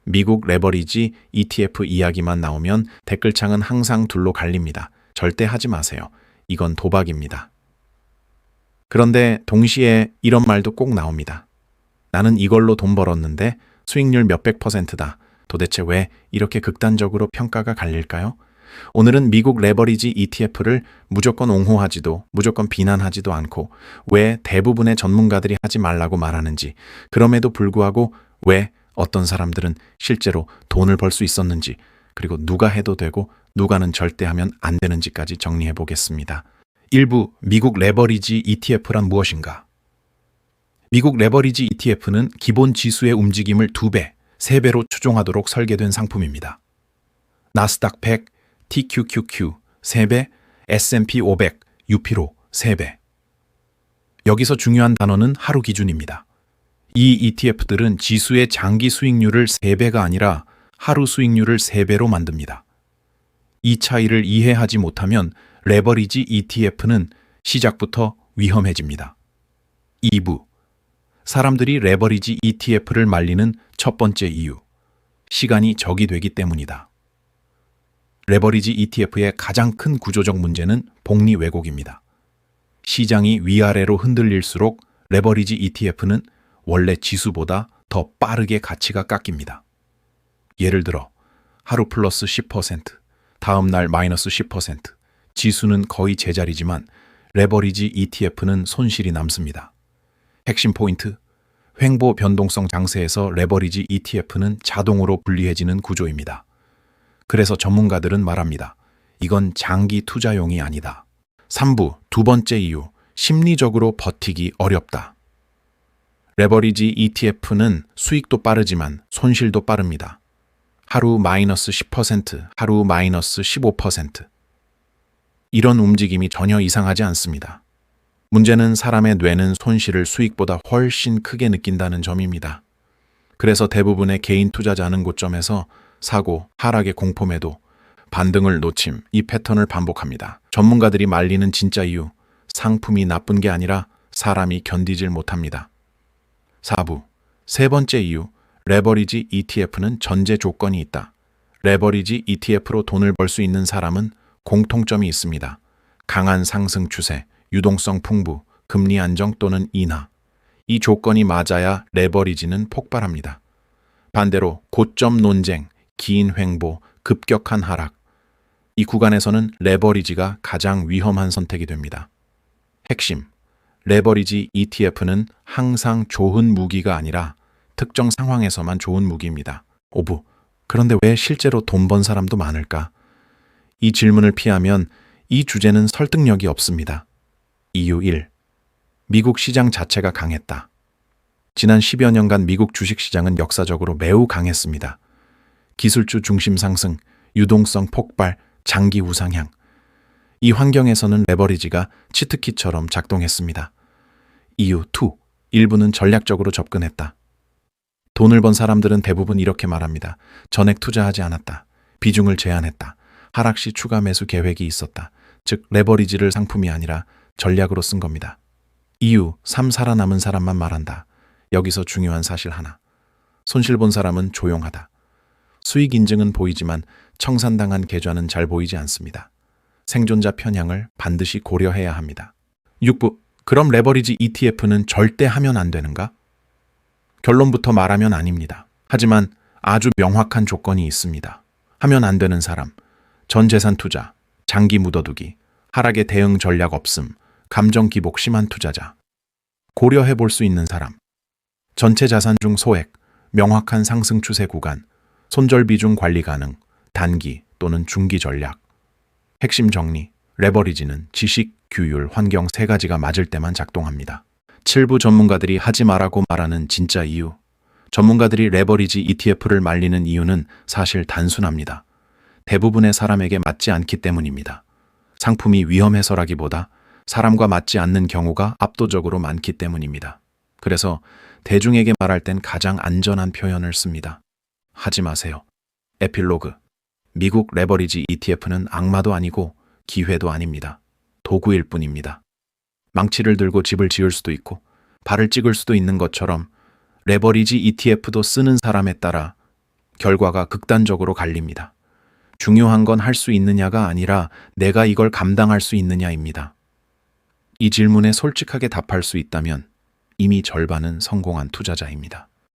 미국 레버리지 ETF 이야기만 나오면 댓글창은 항상 둘로 갈립니다. 절대 하지 마세요. 이건 도박입니다. 그런데 동시에 이런 말도 꼭 나옵니다. 나는 이걸로 돈 벌었는데 수익률 몇백 %다. 도대체 왜 이렇게 극단적으로 평가가 갈릴까요? 오늘은 미국 레버리지 ETF를 무조건 옹호하지도 무조건 비난하지도 않고 왜 대부분의 전문가들이 하지 말라고 말하는지, 그럼에도 불구하고 왜 어떤 사람들은 실제로 돈을 벌 수 있었는지, 그리고 누가 해도 되고 누가는 절대 하면 안 되는지까지 정리해 보겠습니다. 1부 미국 레버리지 ETF란 무엇인가? 미국 레버리지 ETF는 기본 지수의 움직임을 2배, 3배로 추종하도록 설계된 상품입니다. 나스닥 100, TQQQ 3배, S&P 500, UP로 3배. 여기서 중요한 단어는 하루 기준입니다. 이 ETF들은 지수의 장기 수익률을 3배가 아니라 하루 수익률을 3배로 만듭니다. 이 차이를 이해하지 못하면 레버리지 ETF는 시작부터 위험해집니다. 2부 사람들이 레버리지 ETF를 말리는 첫 번째 이유, 시간이 적이 되기 때문이다. 레버리지 ETF의 가장 큰 구조적 문제는 복리 왜곡입니다. 시장이 위아래로 흔들릴수록 레버리지 ETF는 원래 지수보다 더 빠르게 가치가 깎입니다. 예를 들어 하루 플러스 10%, 다음 날 마이너스 10%, 지수는 거의 제자리지만 레버리지 ETF는 손실이 남습니다. 핵심 포인트, 횡보 변동성 장세에서 레버리지 ETF는 자동으로 불리해지는 구조입니다. 그래서 전문가들은 말합니다. 이건 장기 투자용이 아니다. 3부 두 번째 이유, 심리적으로 버티기 어렵다. 레버리지 ETF는 수익도 빠르지만 손실도 빠릅니다. 하루 마이너스 10%, 하루 마이너스 15%. 이런 움직임이 전혀 이상하지 않습니다. 문제는 사람의 뇌는 손실을 수익보다 훨씬 크게 느낀다는 점입니다. 그래서 대부분의 개인 투자자는 고점에서 사고, 하락의 공포매도, 반등을 놓침, 이 패턴을 반복합니다. 전문가들이 말리는 진짜 이유, 상품이 나쁜 게 아니라 사람이 견디질 못합니다. 4부, 세 번째 이유, 레버리지 ETF는 전제 조건이 있다. 레버리지 ETF로 돈을 벌 수 있는 사람은 공통점이 있습니다. 강한 상승 추세, 유동성 풍부, 금리 안정 또는 인하. 이 조건이 맞아야 레버리지는 폭발합니다. 반대로 고점 논쟁, 긴 횡보, 급격한 하락. 이 구간에서는 레버리지가 가장 위험한 선택이 됩니다. 핵심, 레버리지 ETF는 항상 좋은 무기가 아니라 특정 상황에서만 좋은 무기입니다. 5부, 그런데 왜 실제로 돈 번 사람도 많을까? 이 질문을 피하면 이 주제는 설득력이 없습니다. 이유 1. 미국 시장 자체가 강했다. 지난 10여 년간 미국 주식시장은 역사적으로 매우 강했습니다. 기술주 중심 상승, 유동성 폭발, 장기 우상향. 이 환경에서는 레버리지가 치트키처럼 작동했습니다. 이유 2. 일부는 전략적으로 접근했다. 돈을 번 사람들은 대부분 이렇게 말합니다. 전액 투자하지 않았다. 비중을 제한했다. 하락 시 추가 매수 계획이 있었다. 즉 레버리지를 상품이 아니라 전략으로 쓴 겁니다. 이유 3. 살아남은 사람만 말한다. 여기서 중요한 사실 하나. 손실 본 사람은 조용하다. 수익 인증은 보이지만 청산당한 계좌는 잘 보이지 않습니다. 생존자 편향을 반드시 고려해야 합니다. 6부, 그럼 레버리지 ETF는 절대 하면 안 되는가? 결론부터 말하면 아닙니다. 하지만 아주 명확한 조건이 있습니다. 하면 안 되는 사람, 전 재산 투자, 장기 묻어두기, 하락에 대응 전략 없음, 감정 기복 심한 투자자. 고려해 볼 수 있는 사람, 전체 자산 중 소액, 명확한 상승 추세 구간, 손절 비중 관리 가능, 단기 또는 중기 전략. 핵심 정리, 레버리지는 지식, 규율, 환경 3가지가 맞을 때만 작동합니다. 7부 전문가들이 하지 말라고 말하는 진짜 이유. 전문가들이 레버리지 ETF를 말리는 이유는 사실 단순합니다. 대부분의 사람에게 맞지 않기 때문입니다. 상품이 위험해서라기보다 사람과 맞지 않는 경우가 압도적으로 많기 때문입니다. 그래서 대중에게 말할 땐 가장 안전한 표현을 씁니다. 하지 마세요. 에필로그. 미국 레버리지 ETF는 악마도 아니고 기회도 아닙니다. 도구일 뿐입니다. 망치를 들고 집을 지을 수도 있고 발을 찍을 수도 있는 것처럼 레버리지 ETF도 쓰는 사람에 따라 결과가 극단적으로 갈립니다. 중요한 건 할 수 있느냐가 아니라 내가 이걸 감당할 수 있느냐입니다. 이 질문에 솔직하게 답할 수 있다면 이미 절반은 성공한 투자자입니다.